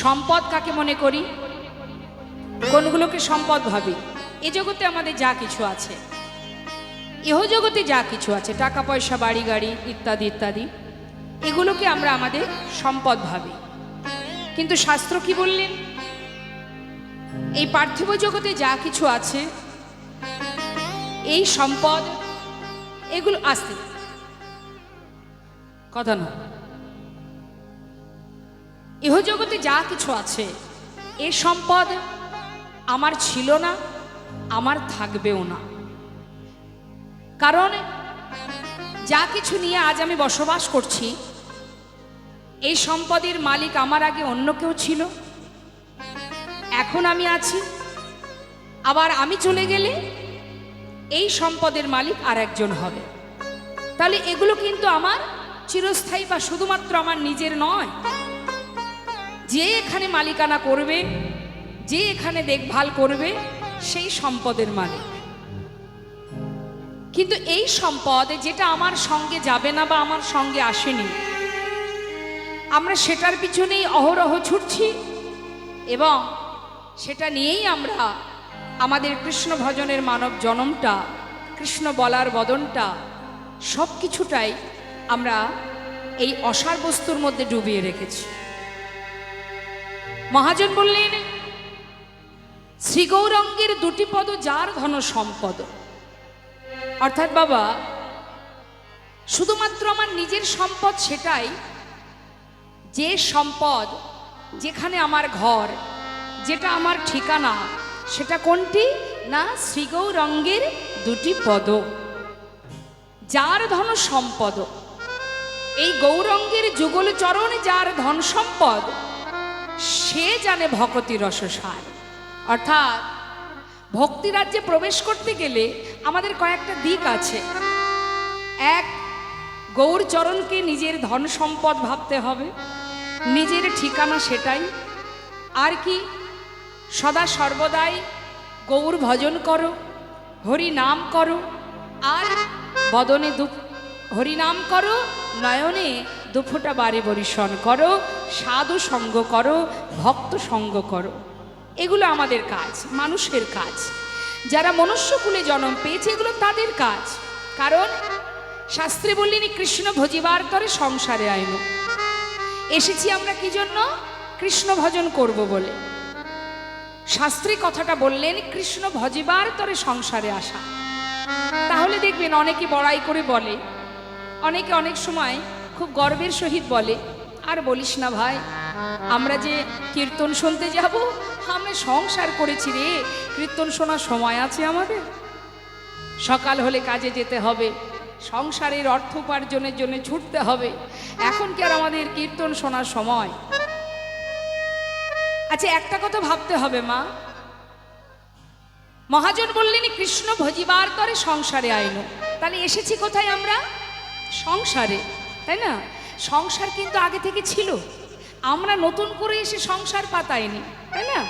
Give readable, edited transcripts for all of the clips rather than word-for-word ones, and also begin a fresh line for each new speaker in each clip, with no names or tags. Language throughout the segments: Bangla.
সম্পদ কাকে মনে করি? কোনগুলোকে সম্পদ ভাবি? এ জগতে আমাদের যা কিছু আছে, ইহ জগতে যা কিছু আছে, টাকা পয়সা, বাড়ি গাড়ি ইত্যাদি ইত্যাদি, এগুলোকে আমরা আমাদের সম্পদ ভাবি। কিন্তু শাস্ত্র কি বললেন? এই পার্থিব জগতে যা কিছু আছে, এই সম্পদ, এগুলো আসতে কথা না, ইহ জগতে যা কিছু আছে এ সম্পদ আমার ছিল না, আমার থাকবেও না। কারণ যা কিছু নিয়ে আজ আমি বসবাস করছি, এই সম্পদের মালিক আমার আগে অন্য কেউ ছিল, এখন আমি আছি, আবার আমি চলে গেলে এই সম্পদের মালিক আর একজন হবে। তাহলে এগুলো কিন্তু আমার চিরস্থায়ী বা শুধুমাত্র আমার নিজের নয়। যে এখানে মালিকানা করবে, যে এখানে দেখভাল করবে, সেই সম্পদের মালিক। কিন্তু এই সম্পদ যেটা আমার সঙ্গে যাবে না বা আমার সঙ্গে আসেনি, আমরা সেটার পিছনেই অহরহ ছুটছি এবং সেটা নিয়েই আমরা আমাদের কৃষ্ণ ভজনের মানব জনমটা, কৃষ্ণ বলার বদনটা, সব কিছুটাই আমরা এই অসার বস্তুর মধ্যে ডুবিয়ে রেখেছি। মহাজন বললেন, শ্রী গৌরাঙ্গের দুটি পদ যার ধন সম্পদ। অর্থাৎ বাবা, শুধুমাত্র আমার নিজের সম্পদ সেটাই, যে সম্পদ, যেখানে আমার ঘর, যেটা আমার ঠিকানা, সেটা কোনটি না? শ্রী গৌরাঙ্গের দুটি পদ, যার ধন সম্পদ। এই গৌরাঙ্গের যুগল চরণ যার ধন সম্পদ, সে জানে ভক্তি রসসার। অর্থাৎ ভক্তি রাজ্যে প্রবেশ করতে গেলে আমাদের কয়েকটা দিক আছে। এক, গৌর চরণকে নিজের ধন সম্পদ ভাবতে হবে, নিজের ঠিকানা সেটাই। আর কি? সদা সর্বদাই গৌর ভজন করো, হরি নাম করো, আর বদনে হরি নাম করো, নয়নে দুফোঁটা বাড়ি বরিশন করো, সাধু সঙ্গ করো, ভক্ত সঙ্গ করো। এগুলো আমাদের কাজ, মানুষের কাজ। যারা মনুষ্যকুলে জন্ম পেয়েছে, এগুলো তাদের কাজ। কারণ শাস্ত্রে বললেন, কৃষ্ণ ভজিবার তরে সংসারে আইন। এসেছি আমরা কি জন্য? কৃষ্ণ ভজন করব বলে। শাস্ত্রে কথাটা বললেন, কৃষ্ণ ভজিবার তরে সংসারে আসা। তাহলে দেখবেন অনেকে বড়াই করে বলে, অনেকে অনেক সময় খুব গর্বের সহিত বলে, আর বলিস না ভাই, আমরা যে কীর্তন শুনতে যাব, আমরা সংসার করেছি রে, কীর্তন শোনার সময় আছে আমাদের? সকাল হলে কাজে যেতে হবে, সংসারের অর্থ উপার্জনের জন্য ছুটতে হবে, এখন কি আর আমাদের কীর্তন শোনার সময়? আচ্ছা, একটা কথা ভাবতে হবে মা, মহাজন বললেন কৃষ্ণ ভজিবার তরে সংসারে আইন। তাহলে এসেছি কোথায় আমরা? সংসারে, তাই না? সংসার কিন্তু আগে থেকে ছিল, আমরা নতুন করে এসে সংসার পাতাইনি, তাই না?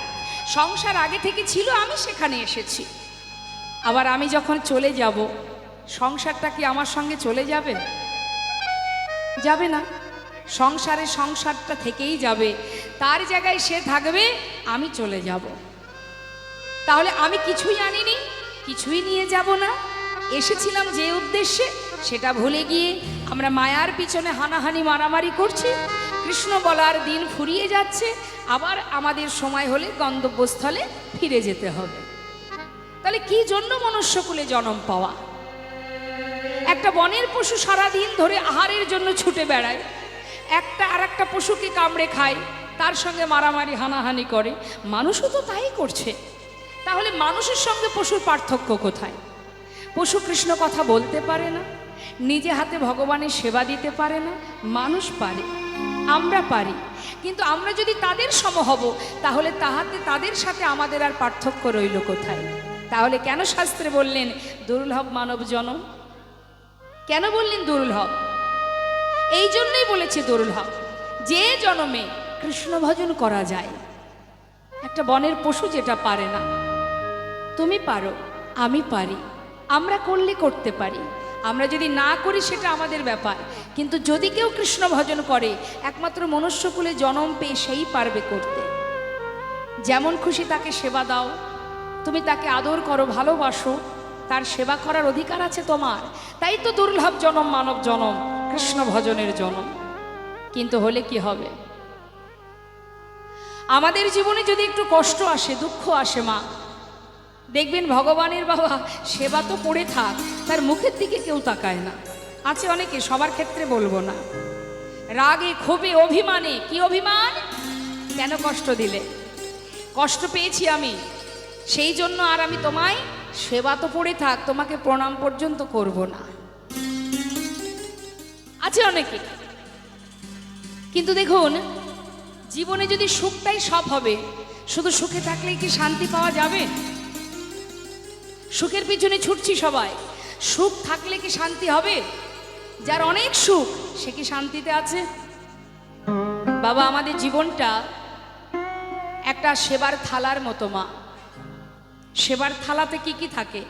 সংসার আগে থেকে ছিল, আমি সেখানে এসেছি। আবার আমি যখন চলে যাব, সংসারটা কি আমার সঙ্গে চলে যাবে? যাবে না। সংসারটা থেকেই যাবে, তার জায়গায় সে থাকবে, আমি চলে যাব। তাহলে আমি কিছুই আনিনি, কিছুই নিয়ে যাব না। এসেছিলাম যে উদ্দেশ্যে, সেটা ভুলে গিয়ে আমরা মায়ার পিছনে হানাহানি মারামারি করছি। কৃষ্ণ বলার দিন ফুরিয়ে যাচ্ছে, আবার আমাদের সময় হলে গন্তব্যস্থলে ফিরে যেতে হবে। তাহলে কি জন্য মনুষ্যকুলে জন্ম পাওয়া? একটা বনের পশু সারাদিন ধরে আহারের জন্য ছুটে বেড়ায়, একটা আর একটা পশুকে কামড়ে খায়, তার সঙ্গে মারামারি হানাহানি করে। মানুষও তো তাই করছে। তাহলে মানুষের সঙ্গে পশুর পার্থক্য কোথায়? পশু কৃষ্ণ কথা বলতে পারে না, নিজে হাতে ভগবানের সেবা দিতে পারে না, মানুষ পারে, আমরা পারি। কিন্তু আমরা যদি তাদের সম হব, তাহলে তাদের সাথে আমাদের আর পার্থক্য রইল কোথায়? তাহলে কেন শাস্ত্রে বললেন দুর্লভ মানব জনম? কেন বললেন দুর্লভ? এই জন্যই বলেছে দুর্লভ, যে জন্মে কৃষ্ণ ভজন করা যায়। একটা বনের পশু যেটা পারে না, তুমি পারো, আমি পারি, আমরা করলে করতে পারি। আমরা যদি না করি সেটা আমাদের ব্যাপার, কিন্তু যদি কেউ কৃষ্ণ ভজন করে একমাত্র মনুষ্যকুলে জন্ম পেয়ে সেই পারবে করতে। যেমন খুশি তাকে সেবা দাও, তুমি তাকে আদর করো, ভালোবাসো, তার সেবা করার অধিকার আছে তোমার। তাই তো দুর্লভ জনম মানব জনম, কৃষ্ণ ভজনের জনম। কিন্তু হলে কি হবে, আমাদের জীবনে যদি একটু কষ্ট আসে, দুঃখ আসে মা, দেখবেন ভগবানের বাবা সেবা তো পড়ে থাক, তার মুখের দিকে কেউ তাকায় না। আছে অনেকে, সবার ক্ষেত্রে বলবো না, রাগে ক্ষোভে অভিমানে, কি অভিমান, কেন কষ্ট দিলে, কষ্ট পেয়েছি আমি, সেই জন্য আর আমি তোমায়, সেবা তো পড়ে থাক, তোমাকে প্রণাম পর্যন্ত করব না। আছে অনেকে। কিন্তু দেখুন, জীবনে যদি সুখটাই সব হবে, শুধু সুখে থাকলেই কি শান্তি পাওয়া যাবে? সুখের পিছনে ছুটছি সবাই, সুখ থাকলে কি শান্তি হবে? যার অনেক সুখ সে কি শান্তিতে আছে? বাবা, আমাদের জীবনটা একটা সেবার থালার মতো মা। সেবার থালাতে কি কি থাকে?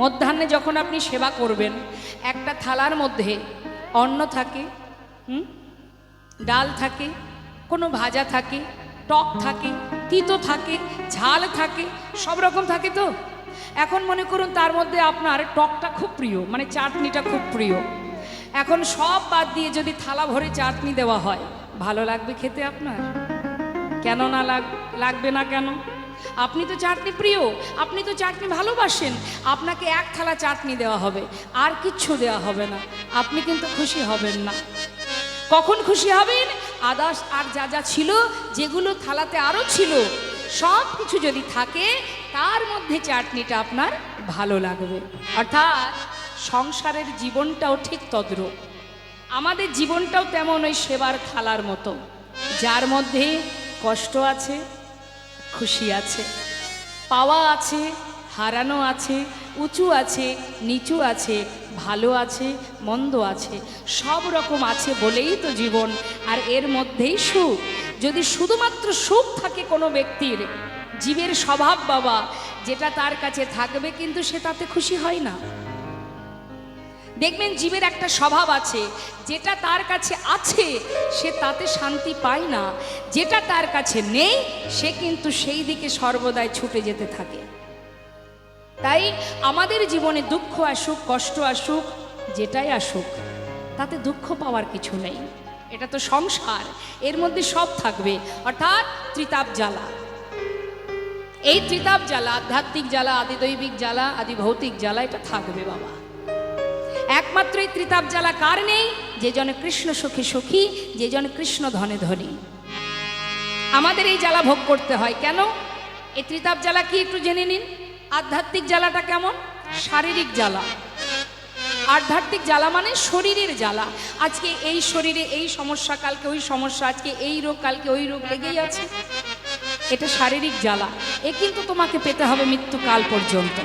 মধ্যাহ্নে যখন আপনি সেবা করবেন, একটা থালার মধ্যে অন্ন থাকে, ডাল থাকে, কোনো ভাজা থাকে, টক থাকে, তিতো থাকে, ঝাল থাকে, সব রকম থাকে। তো এখন মনে করুন তার মধ্যে আপনার টকটা খুব প্রিয়, মানে চাটনিটা খুব প্রিয়। এখন সব বাদ দিয়ে যদি থালা ভরে চাটনি দেওয়া হয়, ভালো লাগবে খেতে আপনার? কেন না লাগবে না কেন? আপনি তো চাটনি প্রিয়, আপনি তো চাটনি ভালোবাসেন, আপনাকে এক থালা চাটনি দেওয়া হবে, আর কিচ্ছু দেওয়া হবে না, আপনি কিন্তু খুশি হবেন না। কখন খুশি হবেন? আদার্স আর যা যা ছিল, যেগুলো থালাতে আরও ছিল, সব কিছু যদি থাকে, তার মধ্যে চাটনিটা আপনার ভালো লাগবে। অর্থাৎ সংসারের জীবনটাও ঠিক তদ্রূপ, আমাদের জীবনটাও তেমন ওই সেবার থালার মতো, যার মধ্যে কষ্ট আছে, খুশি আছে, পাওয়া আছে, হারানো আছে, উঁচু আছে, নিচু আছে, ভালো আছে, মন্দ আছে, সব রকম আছে বলেই তো জীবন। আর এর মধ্যেই সুখ। যদি শুধুমাত্র সুখ থাকে কোনো ব্যক্তির, জীবের স্বভাব বাবা যেটা তার কাছে থাকবে, কিন্তু সে তাতে খুশি হয় না। দেখবেন জীবের একটা স্বভাব আছে, যেটা তার কাছে আছে সে তাতে শান্তি পায় না, যেটা তার কাছে নেই সে কিন্তু সেই দিকে সর্বদাই ছুটে যেতে থাকে। তাই আমাদের জীবনে দুঃখ আসুক, কষ্ট আসুক, যেটাই আসুক, তাতে দুঃখ পাওয়ার কিছু নেই। এটা তো সংসার, এর মধ্যে সব থাকবে। অর্থাৎ ত্রিতাপ জ্বালা, এই ত্রিতাপ জ্বালা, আধ্যাত্মিক জ্বালা, আদিদৈবিক জ্বালা, আদি ভৌতিক জ্বালা, এটা থাকবে বাবা। একমাত্র এই ত্রিতাপ জ্বালা কার নেই? যে জন কৃষ্ণ সুখী সুখী, যে জন কৃষ্ণ ধনে ধনী। আমাদের এই জ্বালা ভোগ করতে হয় কেন? এই ত্রিতাপ জ্বালা কি একটু জেনে নিন। আধ্যাত্মিক জ্বালাটা কেমন? শারীরিক জ্বালা। আধ্যাত্মিক জ্বালা মানে শরীরের জ্বালা। আজকে এই শরীরে এই সমস্যা, কালকে ওই সমস্যা, আজকে এই রোগ, কালকে ওই রোগ লেগেই আছে, এটা শারীরিক জ্বালা। এ কিন্তু তোমাকে পেতে হবে মৃত্যুকাল পর্যন্ত,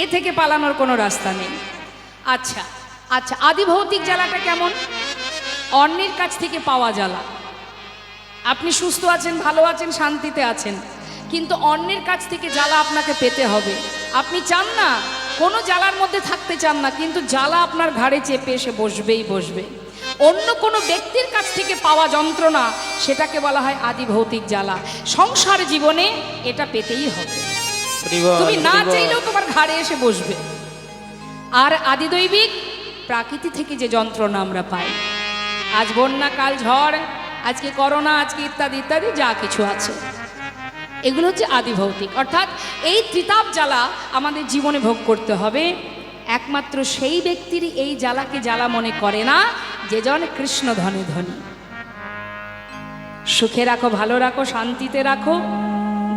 এ থেকে পালানোর কোনো রাস্তা নেই। আচ্ছা আচ্ছা, আদি ভৌতিক জ্বালাটা কেমন? অন্যের কাছ থেকে পাওয়া জ্বালা। আপনি সুস্থ আছেন, ভালো আছেন, শান্তিতে আছেন, কিন্তু অন্যের কাছ থেকে জ্বালা আপনাকে পেতে হবে। আপনি চান না, কোনো জ্বালার মধ্যে থাকতে চান না, কিন্তু জ্বালা আপনার ঘাড়ে চেপে এসে বসবেই বসবে। অন্য কোনো ব্যক্তির কাছ থেকে পাওয়া যন্ত্রণা, সেটাকে বলা হয় আদি ভৌতিক জ্বালা। সংসার জীবনে এটা পেতেই হবে, তুমি না চাইলেও তোমার ঘাড়ে এসে বসবে। আর আদিদৈবিক, প্রাকৃতি থেকে যে যন্ত্রণা আমরা পাই, আজ বন্যা, কাল ঝড়, আজকে করোনা, আজকে ইত্যাদি ইত্যাদি যা কিছু আছে, এগুলো হচ্ছে আদি ভৌতিক। অর্থাৎ এই ত্রিতাপ জ্বালা আমাদের জীবনে ভোগ করতে হবে। একমাত্র সেই ব্যক্তিরই এই জ্বালাকে জ্বালা মনে করে না, যে জন কৃষ্ণ ধনে ধনী। সুখে রাখো, ভালো রাখো, শান্তিতে রাখো,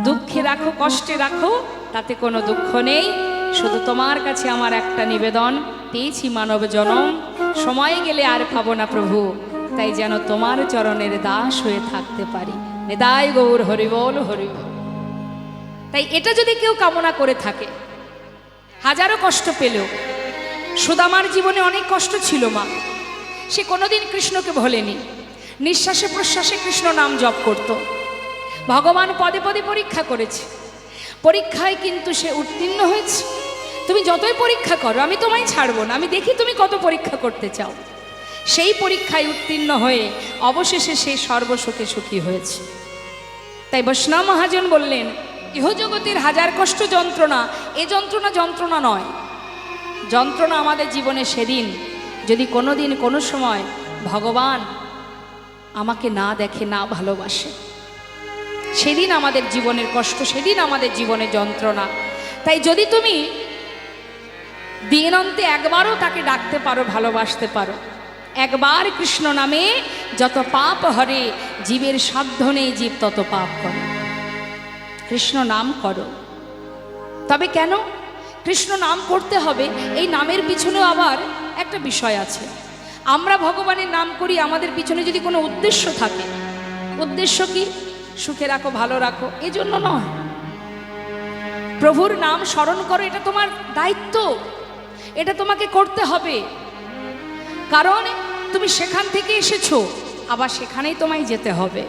দুঃখে রাখো, কষ্টে রাখো, তাতে কোনো দুঃখ নেই। শুধু তোমার কাছে আমার একটা নিবেদন, পেয়েছি মানব জনম, সময় গেলে আর পাবো না প্রভু, তাই যেন তোমার চরণের দাস হয়ে থাকতে পারি। নিতাই গৌর হরিবোল হরিবোল। তাই এটা যদি কেউ কামনা করে থাকে, হাজারো কষ্ট পেলেও, সুদামার জীবনে অনেক কষ্ট ছিল মা, সে কোনোদিন কৃষ্ণকে ভোলেনি, নিঃশ্বাসে প্রশ্বাসে কৃষ্ণ নাম জপ করত। ভগবান পদে পদে পরীক্ষা করেছে, পরীক্ষায় কিন্তু সে উত্তীর্ণ হয়েছে। তুমি যতই পরীক্ষা করো আমি তোমায় ছাড়বো না, আমি দেখি তুমি কত পরীক্ষা করতে চাও। সেই পরীক্ষায় উত্তীর্ণ হয়ে অবশেষে সে সর্বসুখে সুখী হয়েছে। তাই বৈষ্ণব মহাজন বললেন, ইহজগতের হাজার কষ্ট যন্ত্রণা, এ যন্ত্রণা যন্ত্রণা নয়। যন্ত্রণা আমাদের জীবনে সেদিন যদি কোনো দিন কোনো সময় ভগবান আমাকে না দেখে, না ভালোবাসে, সেদিন আমাদের জীবনের কষ্ট, সেদিন আমাদের জীবনের যন্ত্রণা। তাই যদি তুমি দিন অন্তে একবারও তাকে ডাকতে পারো, ভালোবাসতে পারো, একবার কৃষ্ণ নামে যত পাপ হরে, জীবের সাধ্য নেই জীব তত পাপ করে। কৃষ্ণ নাম করো। তবে কেন কৃষ্ণ নাম করতে হবে? এই নামের পিছনেও আবার একটা বিষয় আছে। আমরা ভগবানের নাম করি, আমাদের পিছনে যদি কোনো উদ্দেশ্য থাকে, উদ্দেশ্য কি? সুখে রাখো, ভালো রাখো, এজন্য নয়। প্রভুর নাম স্মরণ করো, এটা তোমার দায়িত্ব, এটা তোমাকে করতে হবে। কারণ তুমি সেখান থেকে এসেছো, আবার সেখানেই তোমায় যেতে হবে।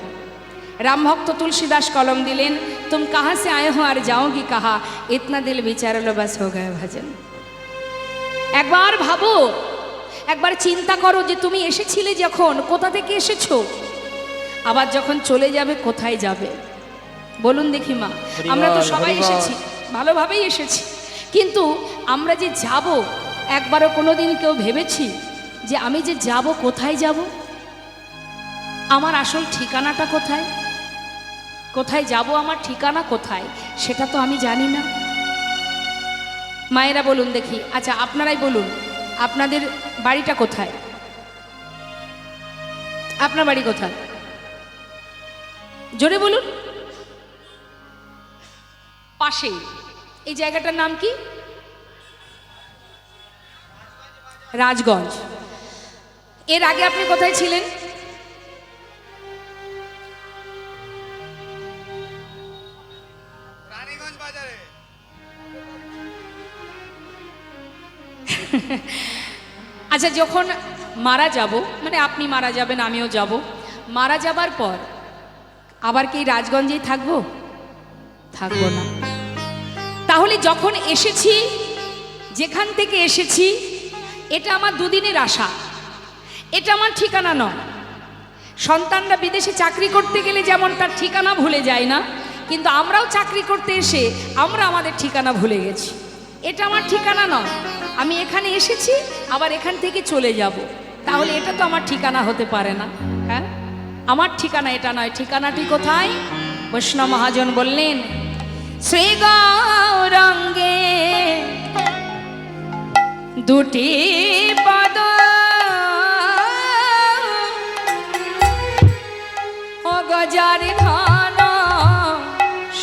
রাম ভক্ত তুলসীদাস কলম দিলেন, তুম কাহা সে আয়ে হো আর যাওগি কাহা, ইতনা দিল বিচারলো বাস হো গায়ে ভজন। একবার ভাবো, একবার চিন্তা করো যে তুমি এসেছিলে যখন, কোথা থেকে এসেছো, আবার যখন চলে যাবে কোথায় যাবে? বলুন দেখি মা, আমরা তো সবাই এসেছি, ভালোভাবেই এসেছি, কিন্তু আমরা যে যাব, একবারও কোনোদিন কেউ ভেবেছি যে আমি যে যাব কোথায় যাব? আমার আসল ঠিকানাটা কোথায়? কোথায় যাব, আমার ঠিকানা কোথায়, সেটা তো আমি জানি না। মায়েরা বলুন দেখি, আচ্ছা আপনারাই বলুন, আপনাদের বাড়িটা কোথায়? আপনার বাড়ি কোথায়? জোরে বলুন। পাশেই। এই জায়গাটার নাম কি? রাজগঞ্জ। এর আগে আপনি কোথায় ছিলেন?
রানীগঞ্জ বাজারে।
আচ্ছা, যখন মারা যাব, মানে আপনি মারা যাবেন, আমিও যাব, মারা যাবার পর আবার কি রাজগঞ্জেই থাকবো? থাকবো না। তাহলে যখন এসেছি, যেখান থেকে এসেছি, এটা আমার দুদিনের আশা, এটা আমার ঠিকানা নয়। সন্তানরা বিদেশে চাকরি করতে গেলে যেমন তার ঠিকানা ভুলে যায় না, কিন্তু আমরাও চাকরি করতে এসে আমরা আমাদের ঠিকানা ভুলে গেছি। এটা আমার ঠিকানা নয়, আমি এখানে এসেছি, আবার এখান থেকে চলে যাব, তাহলে এটা তো আমার ঠিকানা হতে পারে না। হ্যাঁ, আমার ঠিকানা এটা নয়। ঠিকানাটি কোথায়? বৈষ্ণব মহাজন বললেন, শ্রী গৌরাঙ্গে দুটি পদ ও গজার ধন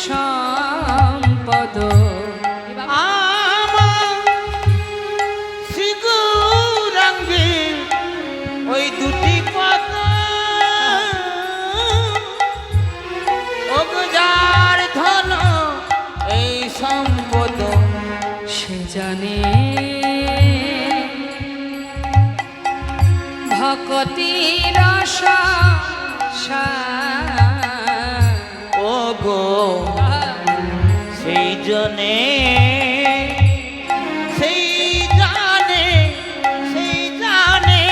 সম্পদ।
শ্রী গৌরাঙ্গে ওই দুটি পদ ও গজার ধন এই সম্পদ,
সে জানে ভকতির রসা
ও গো সেই জনে, সেই জানে, সেই জানে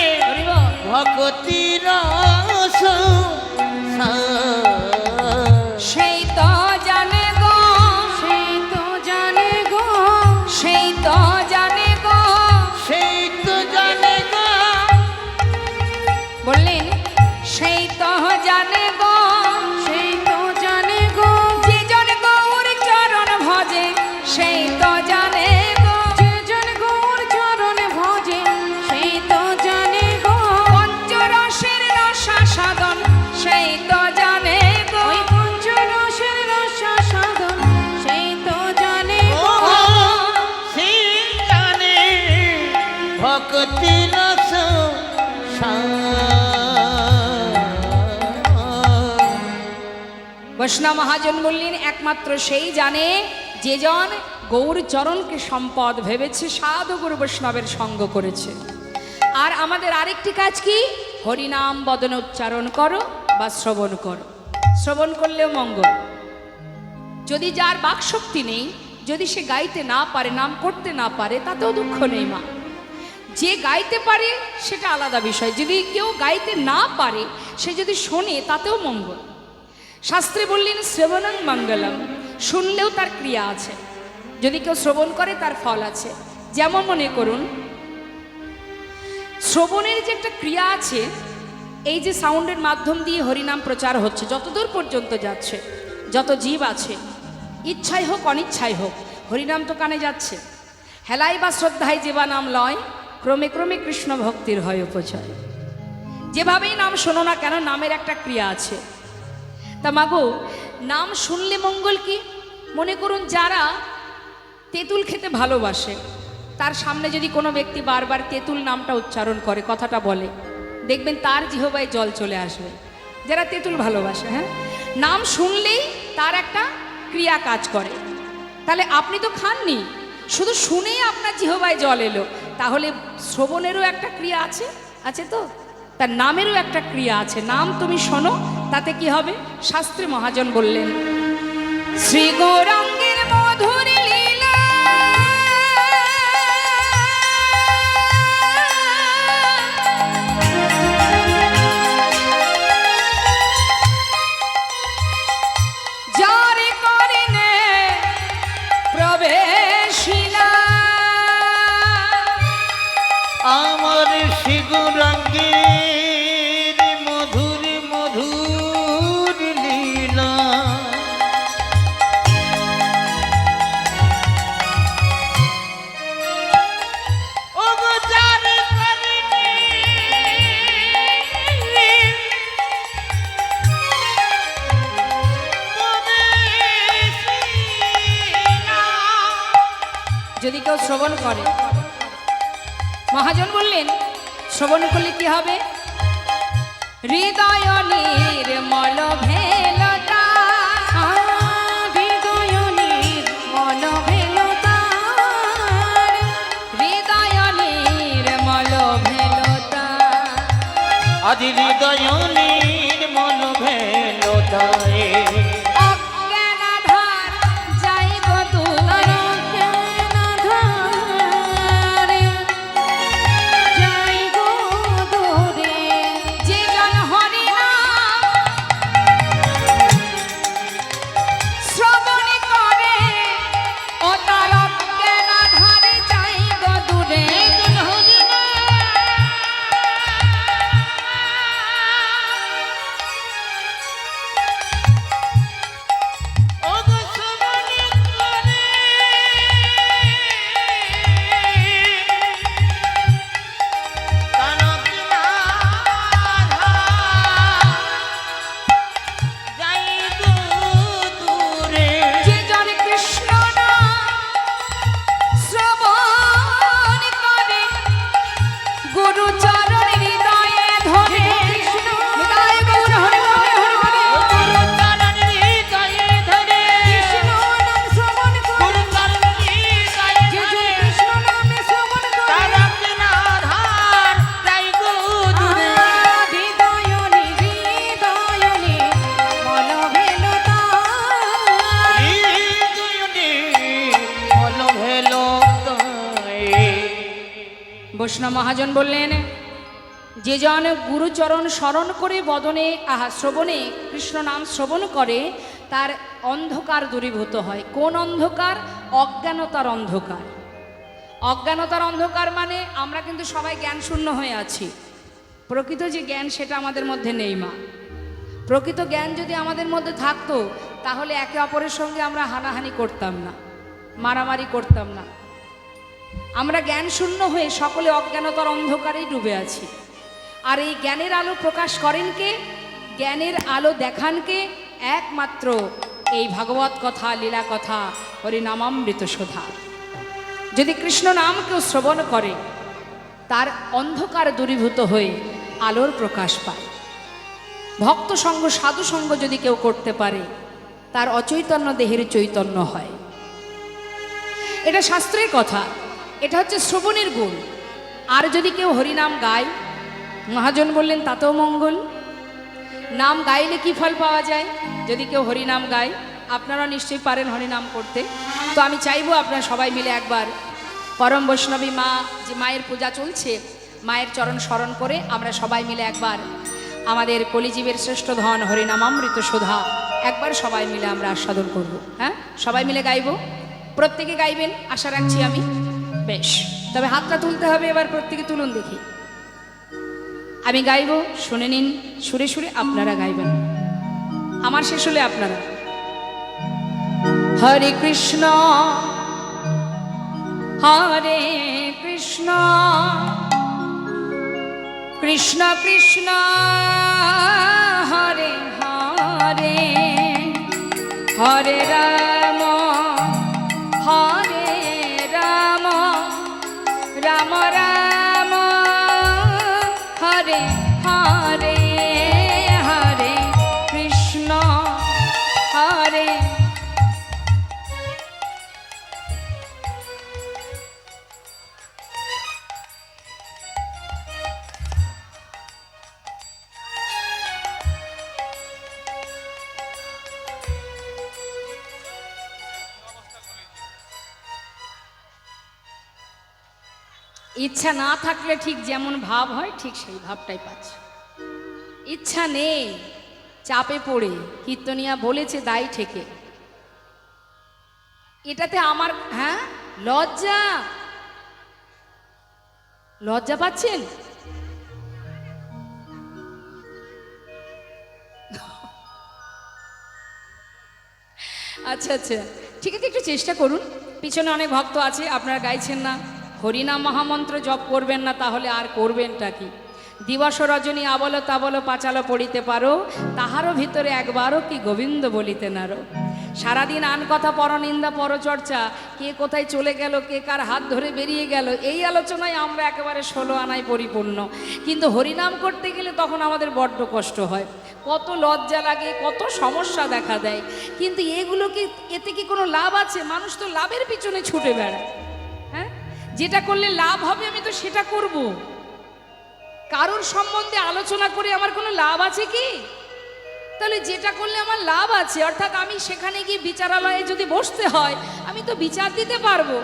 ভকতির রস,
সেই তো জানে গো, সেই তো জানে গো, সেই তো জানে গো,
সেই তো জানে গো।
বললেন সেই তো জানে গো, সেই তো জানে গো, যে জন গৌর চরণ ভজে সেই তো জানে গো, যে জন গৌর চরণ ভজে সেই তো জানে গো, পঞ্চরসের রসা সাধন সেই তো জানে গো, ওই পঞ্চরসের রসা সাধন সেই তো জানে গো,
সেই জানে ভকতির রস।
বৈষ্ণব মহাজন বললেন, একমাত্র সেই জানে যে জন গৌর চরণকে সম্পদ ভেবেছে, সাধু গুরু বৈষ্ণবের সঙ্গ করেছে। আর আমাদের আরেকটি কাজ কি? হরিনাম বদনে উচ্চারণ করো বা শ্রবণ করো। শ্রবণ করলেও মঙ্গল। যদি যার বাকশক্তি নেই, যদি সে গাইতে না পারে, নাম করতে না পারে, তাতেও দুঃখ নেই মা। যে গাইতে পারে সেটা আলাদা বিষয়, যদি কেউ গাইতে না পারে সে যদি শোনে তাতেও মঙ্গল। শাস্ত্রে বললেন শ্রবণং মঙ্গলম, শুনলেও তার ক্রিয়া আছে, যদি কেউ শ্রবণ করে তার ফল আছে। যেমন মনে করুন শ্রবণের যে একটা ক্রিয়া আছে, এই যে সাউন্ডের মাধ্যম দিয়ে হরিনাম প্রচার হচ্ছে, যতদূর পর্যন্ত যাচ্ছে, যত জীব আছে, ইচ্ছাই হোক অনিচ্ছাই হোক, হরিনাম তো কানে যাচ্ছে। হেলাই বা শ্রদ্ধায় যেবা নাম লয়, ক্রমে ক্রমে কৃষ্ণ ভক্তির হয় উপচয়। যেভাবেই নাম শোনো না কেন, নামের একটা ক্রিয়া আছে। তা মাগো, নাম শুনলে মঙ্গল কি? মনে করুন যারা তেঁতুল খেতে ভালোবাসে, তার সামনে যদি কোনো ব্যক্তি বারবার তেঁতুল নামটা উচ্চারণ করে, কথাটা বলে, দেখবেন তার জিহ্বায় জল চলে আসবে। যারা তেঁতুল ভালোবাসে, হ্যাঁ, নাম শুনলেই তার একটা ক্রিয়া কাজ করে। তাহলে আপনি তো খাননি, শুধু শুনেই আপনার জিহ্বায় জল এলো, তাহলে শ্রবণেরও একটা ক্রিয়া আছে, আছে তো? তার নামেরও একটা ক্রিয়া আছে। নাম তুমি শোনো, তাতে কি হবে? শাস্ত্রে মহাজন বললেন শ্রী গৌরাঙ্গের মধুর লীলা, যারে করিনে প্রবেশিলা,
আমার শিগুরাঙ্গের মধুর মধুর লীলা, ও গো যারে করিনি প্রবেশিলা।
যদি কেউ শ্রবণ করে, মহাজন বললেন শ্রবণ করলে কি হবে? হৃদয় নির্মল ভেলতা, হৃদয় নির্মল ভেলতা, হৃদয় নির্মল ভেলতা,
আজ হৃদয় নির্মল ভেলতায়,
অজ্ঞান আধার যাইব দূর, অজ্ঞান আধার যাইব দূরে, যে জন হরি নাম শ্রবণ করে, ও তার অজ্ঞান আধার যাইব দূরে।
ও গো শ্রবণ করে, কানক নাধা যাই গো দূরে,
যে জন কৃষ্ণ নাম শ্রবণ করে, গুরু চরণ হৃদয়ে ধরে, হৃদয় গৌর হরি হরি হরি হরি,
গুরু চরণ হৃদয়ে ধরে,
কৃষ্ণ নাম শ্রবণ করে,
গুরু চরণ হৃদয়ে
যে জন
ধরে,
কৃষ্ণ নামে শ্রবণ করে,
কানক নাধার যাই গো দূরে,
হৃদয় মন ভেলতা।
হৃদয়নে মন ভেলতায়।
বৈষ্ণব মহাজন বললেন যে জন গুরুচরণ স্মরণ করে বদনে শ্রবণে কৃষ্ণ নাম শ্রবণ করে, তার অন্ধকার দূরীভূত হয়। কোন অন্ধকার? অজ্ঞানতার অন্ধকার। অজ্ঞানতার অন্ধকার মানে আমরা কিন্তু সবাই জ্ঞান শূন্য হয়ে আছি, প্রকৃত যে জ্ঞান সেটা আমাদের মধ্যে নেই মা। প্রকৃত জ্ঞান যদি আমাদের মধ্যে থাকতো, তাহলে একে অপরের সঙ্গে আমরা হানাহানি করতাম না, মারামারি করতাম না। আমরা জ্ঞান শূন্য হয়ে সকলে অজ্ঞানতার অন্ধকারেই ডুবে আছি। আর এই জ্ঞানের আলো প্রকাশ করেন কে? জ্ঞানের আলো দেখান কে? একমাত্র এই ভাগবত কথা, লীলা কথা, হরিনামামৃত সুধা। যদি কৃষ্ণ নাম কেউ শ্রবণ করে, তার অন্ধকার দূরীভূত হয়ে আলোর প্রকাশ পায়। ভক্ত সঙ্গ, সাধু সঙ্গ যদি কেউ করতে পারে, তার অচৈতন্য দেহের চৈতন্য হয়। এটা শাস্ত্রের কথা, এটা হচ্ছে শ্রবণের গুণ। আর যদি কেউ হরিনাম গায়, মহাজন বললেন তাতেও মঙ্গল। নাম গাইলে কি ফল পাওয়া যায়? যদি কেউ হরিনাম গায়, আপনারা নিশ্চয়ই পারেন হরিনাম করতে। তো আমি চাইবো আপনারা সবাই মিলে একবার পরম বৈষ্ণবী মা, যে মায়ের পূজা চলছে, মায়ের চরণ স্মরণ করে আমরা সবাই মিলে একবার আমাদের কলিজীবের শ্রেষ্ঠ ধন হরিনামামৃত সুধা একবার সবাই মিলে আমরা আস্বাদন করব। হ্যাঁ, সবাই মিলে গাইব, প্রত্যেকে গাইবেন আশা রাখছি আমি। বেশ, তবে হাতটা তুলতে হবে, এবার প্রত্যেকে তুলুন দেখি। আমি গাইব, শুনে নিন, সুরে সুরে আপনারা গাইবেন, আমার শেষ হলে আপনারা। হরে কৃষ্ণ হরে কৃষ্ণ কৃষ্ণ কৃষ্ণ হরে হরে, হরে রাম হরে রাম, রাম রাম হরে হরে, হরে কৃষ্ণ হরে। ইচ্ছা না থাকলে ঠিক যেমন ভাব হয় ঠিক সেই ভাবটাই পাচ্ছে। ইচ্ছা নেই, চাপে পড়ে কীর্তনিয়া বলেছে দায় থেকে, এটাতে আমার হ্যাঁ লজ্জা, লজ্জা পাচ্ছেন? আচ্ছা আচ্ছা, ঠিক আছে, একটু চেষ্টা করুন। পিছনে অনেক ভক্ত আছে, আপনারা গাইছেন না, হরিনাম মহামন্ত্র জপ করবেন না, তাহলে আর করবেনটা কি? দিবস রজনী আবল তাবল পাঁচালো পড়িতে পারো, তাহারও ভিতরে একবারও কি গোবিন্দ বলিতে নারো। সারাদিন আন কথা, পরনিন্দা, পরচর্চা, কে কোথায় চলে গেল, কে কার হাত ধরে বেরিয়ে গেল, এই আলোচনায় আমরা একেবারে 16 আনায় পরিপূর্ণ। কিন্তু হরিনাম করতে গেলে তখন আমাদের বড্ড কষ্ট হয়, কত লজ্জা লাগে, কত সমস্যা দেখা দেয়। কিন্তু এগুলো কি, এতে কি কোনো লাভ আছে? মানুষ তো লাভের পিছনে ছুটে বেড়ায়। হ্যাঁ, যেটা করলে লাভ হবে আমি তো সেটা করব। কারোর সম্বন্ধে আলোচনা করে আমার কোনো লাভ আছে কি? তাহলে যেটা করলে আমার লাভ আছে, অর্থাৎ আমি সেখানে গিয়ে বিচারালয়ে যদি বসতে হয়, আমি তো বিচার দিতে পারবো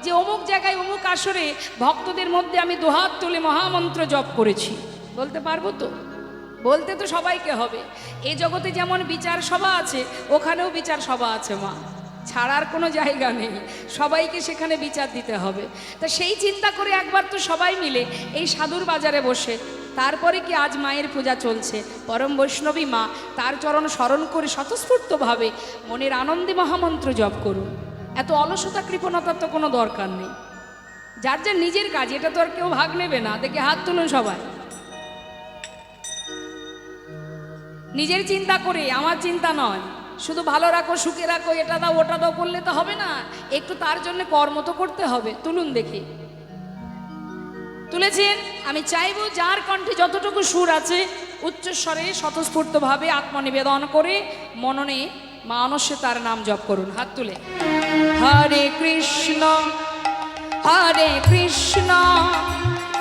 যে অমুক জায়গায় অমুক আসরে ভক্তদের মধ্যে আমি দুহাত তুলে মহামন্ত্র জপ করেছি, বলতে পারবো তো? বলতে তো সবাইকে হবে। এই জগতে যেমন বিচার সভা আছে, ওখানেও বিচার সভা আছে মা, ছাড়ার কোনো জায়গা নেই, সবাইকে সেখানে বিচার দিতে হবে। তা সেই চিন্তা করে একবার তো সবাই মিলে এই সাধুর বাজারে বসে, তারপরে কি আজ মায়ের পূজা চলছে, পরম বৈষ্ণবী মা, তার চরণ স্মরণ করে স্বতঃস্ফূর্তভাবে মনের আনন্দে মহামন্ত্র জপ করুন। এত অলসতা কৃপণতার তো কোনো দরকার নেই। যার যার নিজের কাজ, এটা তো আর কেউ ভাগ নেবে না। দেখে হাত তুলুন সবাই। নিজের চিন্তা করে, আমার চিন্তা নয়, শুধু ভালো রাখো, সুখে রাখো, এটা দাও ওটা দাও করলে তো হবে না, একটু তার জন্য কর্ম তো করতে হবে। তুলুন দেখি, তুলেছেন? আমি চাইবো যার কণ্ঠে যতটুকু সুর আছে উচ্চস্বরে স্বতঃস্ফূর্তভাবে আত্মনিবেদন করে মননে মানসে তার নাম জপ করুন। হাত তুলে হরে কৃষ্ণ হরে কৃষ্ণ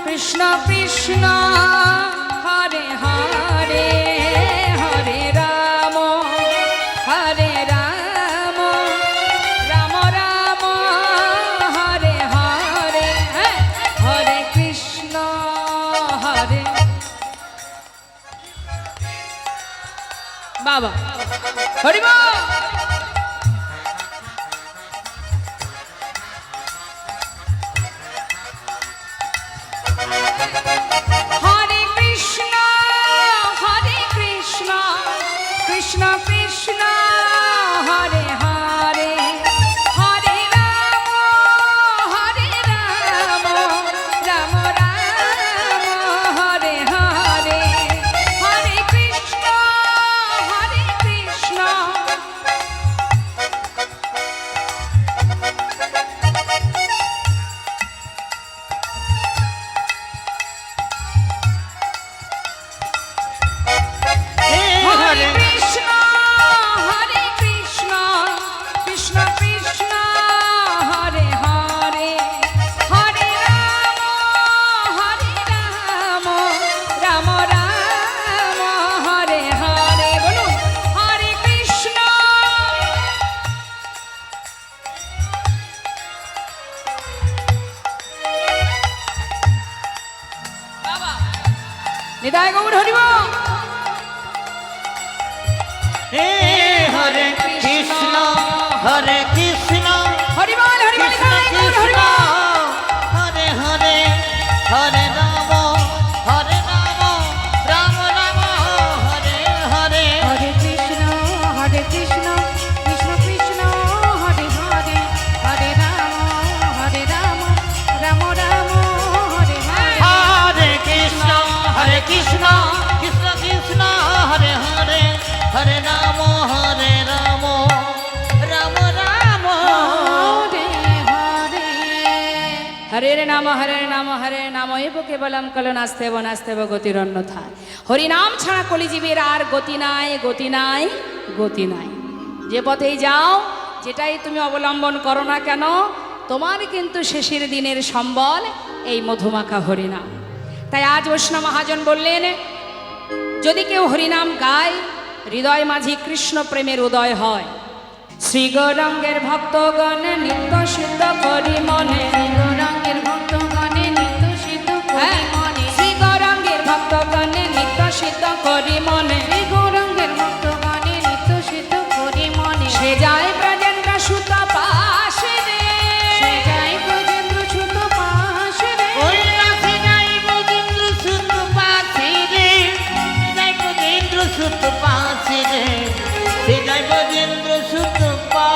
কৃষ্ণ কৃষ্ণ হরে হরে, হরে রাম হরে রাম, রাম রাম হরে হরে, হরে কৃষ্ণ হরে। বাবা হরি বল। হরে কৃষ্ণ হরে কৃষ্ণ কৃষ্ণ কৃষ্ণ হরে হরে, হরে রাম হরে রাম, রাম রাম হরে হরে, হরে কৃষ্ণ নিতাই গৌর হরিব
হে হরে কৃষ্ণ হরে কৃষ্ণ
হরিবল হরিবল
কৃষ্ণ
নিতাই গৌর
কৃষ্ণ
হরিব
হরে হরে হরে রাম রাম রাম হরে হরে
হরে কৃষ্ণ কৃষ্ণ কৃষ্ণ হরে হরে হরে রাম রাম রাম হরে হরে
হরে কৃষ্ণ কৃষ্ণ কৃষ্ণ হরে হরে হরে রাম রাম রাম
হরে হরে
হরে নাম এব কেবলম কল নাস্তেব নাস্তেব গতির অন্যথা হরিনাম ছাড়া কলিজীবের আর গতি নাই গতি নাই গতি নাই যে পথেই যাও যেটাই তুমি অবলম্বন করো না কেন তোমার কিন্তু শেষের দিনের সম্বল এই মধুমাখা হরিনাম। তাই আজ বৈষ্ণব মহাজন বললেন যদি কেউ হরিনাম গায় হৃদয় মাঝি কৃষ্ণ প্রেমের উদয় হয়। শ্রী গৌরাঙ্গের ভক্তগণ নিত্য সিদ্ধ করি মনে
গৌরাঙ্গের ভক্তগণে নিত্য সিদ্ধ করি মনে
শ্রী গৌরাঙ্গের ভক্তগণে নিত্য সিদ্ধ করি মনে
শ্রী গৌরাঙ্গের ভক্তগণে নিত্য সিদ্ধ করি মনে
সে যায় ব্রজেন্দ্র সুত পাশে রে
সে যায় ব্রজেন্দ্র সুত পাশে রে
ওই রাশি যাই বজেন্দ্র সুত পাশে রে যাই বজেন্দ্র সুত পাশে রে সে যাই বজেন্দ্র সুত পা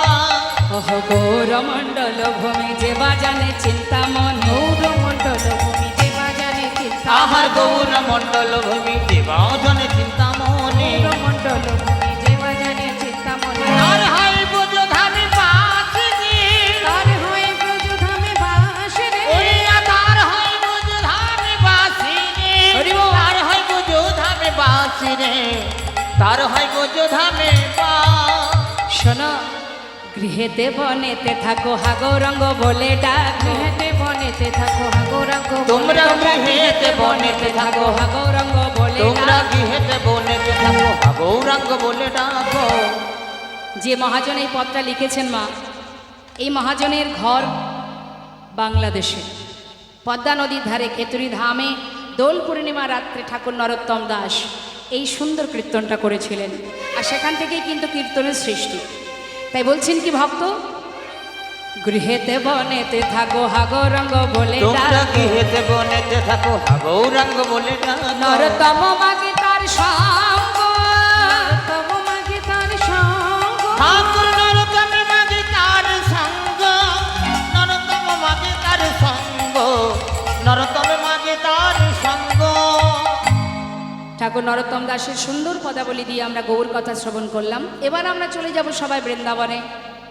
ওহ গৌর মণ্ডল ভূমি যে বাজানে চিন্তা মনে
গৌরমণ্ডল ভূমি যে বাজারে চিন্তা
আহার গৌর মণ্ডল ভূমি দেবাজনে চিন্তা মনে
গৌরমণ্ডল ভূমি যে বাজারে চিন্তা মনে
আর হাই বোঝো ধানে পাশে রে
তার হয়ে ব্রজধামে বাসে রে
ওই তার হয় বোঝো ধানে বাসে রে
হরি বল।
তার হয় বোঝো ধামে বাসে রে তার হয় বোঝো ধামে পা
শোনো গৃহেতে বনেতে থাকো হা গৌরঙ্গ বলে ডাকো
গৃহেতে বনেতে থাকো হা গৌরাঙ্গ
তোমরা গৃহেতে বনেতে থাকো
হা গৌরঙ্গ বলে
তোমরা
ডাকো।
গৃহেতে বনেতে থাকো গৌরাঙ্গ বলে ডাকো
যে মহাজন এই পদটা লিখেছেন মা এই মহাজনের ঘর বাংলাদেশে পদ্মা নদীর ধারে খেতুরি ধামে দোল পূর্ণিমা রাত্রে ঠাকুর নরোত্তম দাস এই সুন্দর কীর্তনটা করেছিলেন আর সেখান থেকেই কিন্তু কীর্তনের সৃষ্টি। তাই বলছেন কি ভক্ত গৃহেতে বনেতে থাকো হাগো রঙ্গ বলে
তোমরা
ডাকো।
গৃহেতে বনেতে থাকো গৌরাঙ্গ বলে ডাকো
নরোত্তম মাগে তার সঙ্গ
তব মাগে তার সঙ্গ
ঠাকুর নরতম মাগে তার সঙ্গ নরতম মাগে তার সঙ্গ নরতম মাগে তার সঙ্গ
ঠাকুর নরোত্তম দাসের সুন্দর পদাবলী দিয়ে আমরা গৌর কথা শ্রবণ করলাম। এবার আমরা চলে যাব সবাই বৃন্দাবনে।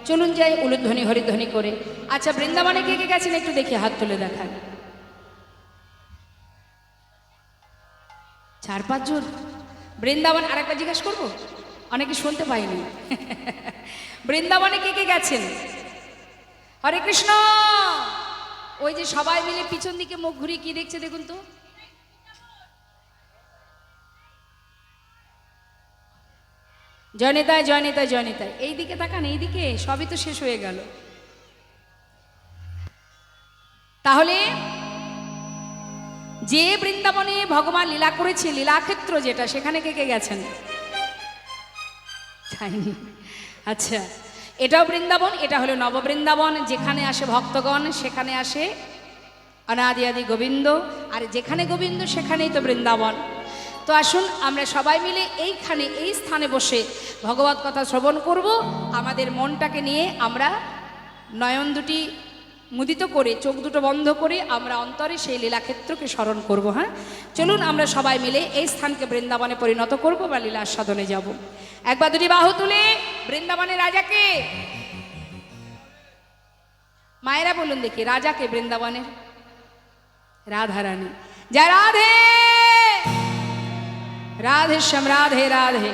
চলুন যাই উলুধ্বনি হরিধ্বনি করে। আচ্ছা বৃন্দাবনে কে কে গেছেন একটু দেখি হাত তুলে দেখান। 4-5 জন বৃন্দাবন। আরেকটা জিজ্ঞাসা করবো, অনেকে শুনতে পাইনি। বৃন্দাবনে কে কে গেছেন? হরে কৃষ্ণ। ওই যে সবাই মিলে পিছন দিকে মুখ ঘুরিয়ে কি দেখছে দেখুন তো। জয়নিতায় জয়নিতায় জয়নিতায় এই দিকে তাকান, এই দিকে সবই তো শেষ হয়ে গেল। তাহলে যে বৃন্দাবনে ভগবান লীলা করেছে লীলাক্ষেত্র যেটা, সেখানে কে কে গেছেন? যায়নি। আচ্ছা এটাও বৃন্দাবন, এটা হলো নববৃন্দাবন। যেখানে আসে ভক্তগণ সেখানে আসে অনাদি আদি গোবিন্দ, আর যেখানে গোবিন্দ সেখানেই তো বৃন্দাবন। তো আসুন আমরা সবাই মিলে এইখানে এই স্থানে বসে ভগবত কথা শ্রবণ করব। আমাদের মনটাকে নিয়ে আমরা নয়ন দুটি মুদিত করে চোখ দুটো বন্ধ করে আমরা অন্তরে সেই লীলাক্ষেত্রকে স্মরণ করব। হ্যাঁ চলুন আমরা সবাই মিলে এই স্থানকে বৃন্দাবনে পরিণত করব বা লীলা আস্বাদনে যাব। একবার দুটি বাহু তুলে বৃন্দাবনের রাজাকে, মায়েরা বলুন দেখি রাজাকে বৃন্দাবনের? রাধারানী। জয় রাধে, রাধে শ্যাম রাধে রাধে।